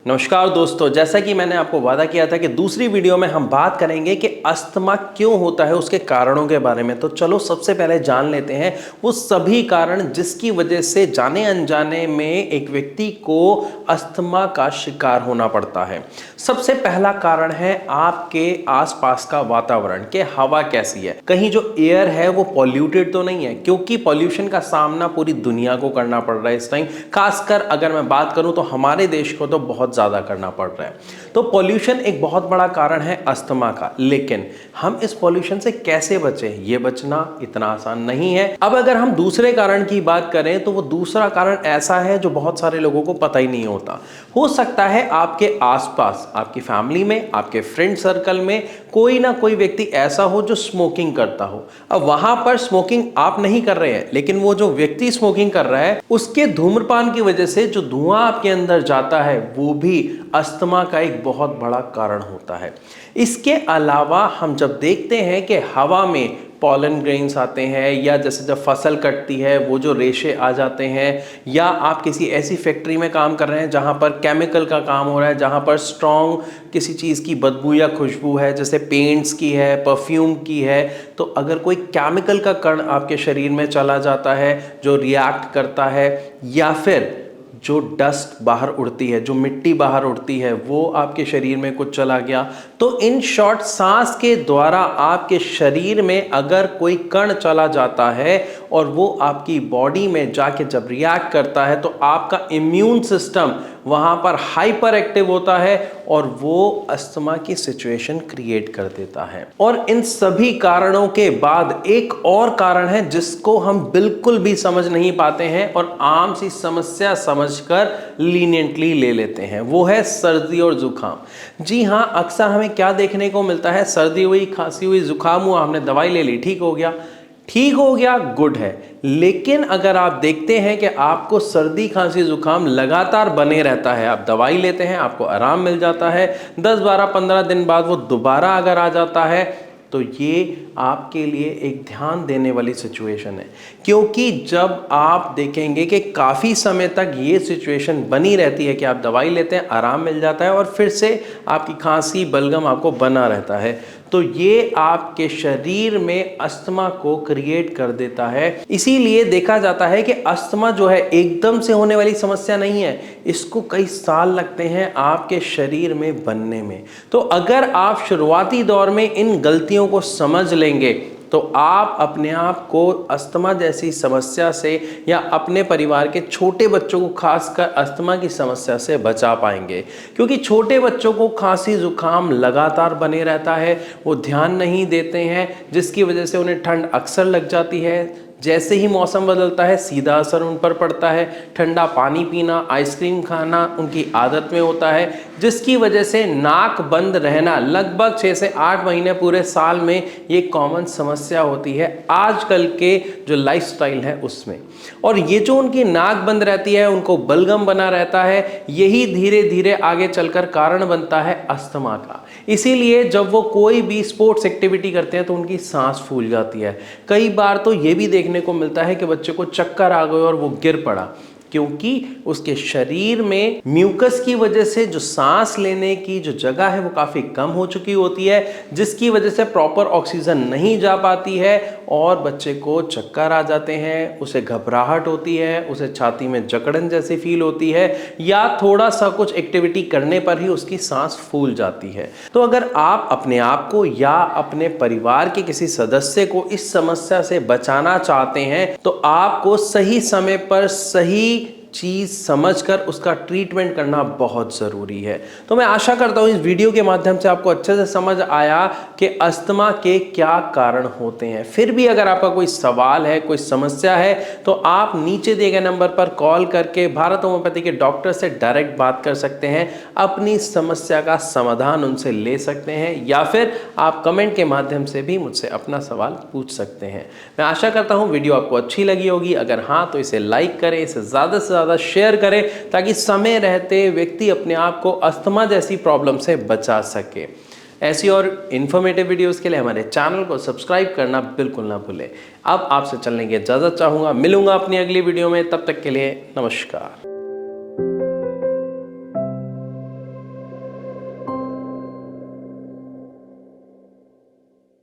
नमस्कार दोस्तों, जैसा कि मैंने आपको वादा किया था कि दूसरी वीडियो में हम बात करेंगे कि अस्थमा क्यों होता है, उसके कारणों के बारे में। तो चलो सबसे पहले जान लेते हैं वो सभी कारण जिसकी वजह से जाने अनजाने में एक व्यक्ति को अस्थमा का शिकार होना पड़ता है। सबसे पहला कारण है आपके आसपास का वातावरण, कि हवा कैसी है। कहीं जो एयर है वो पॉल्यूटेड तो नहीं है, क्योंकि पॉल्यूशन का सामना पूरी दुनिया को करना पड़ रहा है इस टाइम। खासकर अगर मैं बात करूं तो हमारे देश को तो बहुत ज्यादा करना पड़ रहा है। तो पॉल्यूशन एक बहुत बड़ा कारण है अस्थमा का। लेकिन हम इस पॉल्यूशन से कैसे बचें, ये बचना इतना आसान नहीं है। अब अगर हम दूसरे कारण की बात करें तो वो दूसरा कारण ऐसा है जो बहुत सारे लोगों को पता ही नहीं होता। हो सकता है आपके आसपास, आपकी फैमिली में, आपके फ्रेंड सर्कल में कोई ना कोई व्यक्ति ऐसा हो जो स्मोकिंग करता हो। अब वहां पर स्मोकिंग आप नहीं कर रहे हैं, लेकिन वो जो व्यक्ति स्मोकिंग कर रहा है उसके धूम्रपान की वजह से जो धुआं आपके अंदर जाता है वो भी अस्थमा का एक बहुत बड़ा कारण होता है। इसके अलावा हम जब देखते हैं कि हवा में पॉलन ग्रेन्स आते हैं, या जैसे जब फसल कटती है वो जो रेशे आ जाते हैं, या आप किसी ऐसी फैक्ट्री में काम कर रहे हैं जहां पर केमिकल का काम हो रहा है, जहां पर स्ट्रॉन्ग किसी चीज़ की बदबू या खुशबू है, जैसे पेंट्स की है, परफ्यूम की है, तो अगर कोई केमिकल का कण आपके शरीर में चला जाता है जो रिएक्ट करता है, या फिर जो डस्ट बाहर उड़ती है, जो मिट्टी बाहर उड़ती है, वो आपके शरीर में कुछ चला गया, तो इन शॉर्ट सांस के द्वारा आपके शरीर में अगर कोई कण चला जाता है और वो आपकी बॉडी में जाके जब रिएक्ट करता है तो आपका इम्यून सिस्टम वहां पर हाइपर एक्टिव होता है और वो अस्थमा की सिचुएशन क्रिएट कर देता है। और इन सभी कारणों के बाद एक और कारण है जिसको हम बिल्कुल भी समझ नहीं पाते हैं और आम सी समस्या समझकर लीनियंटली ले लेते हैं, वो है सर्दी और जुकाम। जी हाँ, अक्सर हमें क्या देखने को मिलता है, सर्दी हुई, खांसी हुई, जुकाम हुआ, हमने दवाई ले ली, ठीक हो गया। ठीक हो गया, गुड है। लेकिन अगर आप देखते हैं कि आपको सर्दी खांसी जुकाम लगातार बने रहता है, आप दवाई लेते हैं, आपको आराम मिल जाता है, 10 12 15 दिन बाद वो दोबारा अगर आ जाता है, तो ये आपके लिए एक ध्यान देने वाली सिचुएशन है। क्योंकि जब आप देखेंगे कि काफ़ी समय तक ये सिचुएशन बनी रहती है कि आप दवाई लेते हैं, आराम मिल जाता है और फिर से आपकी खांसी बलगम आपको बना रहता है, तो ये आपके शरीर में अस्थमा को क्रिएट कर देता है। इसीलिए देखा जाता है कि अस्थमा जो है एकदम से होने वाली समस्या नहीं है, इसको कई साल लगते हैं आपके शरीर में बनने में। तो अगर आप शुरुआती दौर में इन गलतियों को समझ लेंगे तो आप अपने आप को अस्थमा जैसी समस्या से या अपने परिवार के छोटे बच्चों को खासकर अस्थमा की समस्या से बचा पाएंगे। क्योंकि छोटे बच्चों को खांसी जुकाम लगातार बने रहता है, वो ध्यान नहीं देते हैं, जिसकी वजह से उन्हें ठंड अक्सर लग जाती है। जैसे ही मौसम बदलता है सीधा असर उन पर पड़ता है। ठंडा पानी पीना, आइसक्रीम खाना उनकी आदत में होता है, जिसकी वजह से नाक बंद रहना लगभग 6 से 8 महीने पूरे साल में ये कॉमन समस्या होती है आजकल के जो लाइफस्टाइल है उसमें। और ये जो उनकी नाक बंद रहती है, उनको बलगम बना रहता है, यही धीरे धीरे आगे चलकर कारण बनता है अस्थमा का। इसीलिए जब वो कोई भी स्पोर्ट्स एक्टिविटी करते हैं तो उनकी सांस फूल जाती है। कई बार तो ये भी देखने को मिलता है कि बच्चे को चक्कर आ गए और वो गिर पड़ा, क्योंकि उसके शरीर में म्यूकस की वजह से जो सांस लेने की जो जगह है वो काफ़ी कम हो चुकी होती है, जिसकी वजह से प्रॉपर ऑक्सीजन नहीं जा पाती है और बच्चे को चक्कर आ जाते हैं, उसे घबराहट होती है, उसे छाती में जकड़न जैसी फील होती है, या थोड़ा सा कुछ एक्टिविटी करने पर ही उसकी सांस फूल जाती है। तो अगर आप अपने आप को या अपने परिवार के किसी सदस्य को इस समस्या से बचाना चाहते हैं तो आपको सही समय पर सही चीज समझकर उसका ट्रीटमेंट करना बहुत जरूरी है। तो मैं आशा करता हूं इस वीडियो के माध्यम से आपको अच्छे से समझ आया कि अस्थमा के क्या कारण होते हैं। फिर भी अगर आपका कोई सवाल है, कोई समस्या है, तो आप नीचे दिए गए नंबर पर कॉल करके भारत होम्योपैथी के डॉक्टर से डायरेक्ट बात कर सकते हैं, अपनी समस्या का समाधान उनसे ले सकते हैं, या फिर आप कमेंट के माध्यम से भी मुझसे अपना सवाल पूछ सकते हैं। मैं आशा करता हूं वीडियो आपको अच्छी लगी होगी। अगर हाँ तो इसे लाइक करें, इसे ज़्यादा से ज़्यादा शेयर करें, ताकि समय रहते व्यक्ति अपने आप को अस्थमा जैसी प्रॉब्लम से बचा सके। ऐसी और इन्फॉर्मेटिव वीडियोस के लिए हमारे चैनल को सब्सक्राइब करना बिल्कुल ना भूलें। अब आपसे चलने की इजाज़त चाहूँगा, मिलूंगा अपनी अगली वीडियो में, तब तक के लिए नमस्कार।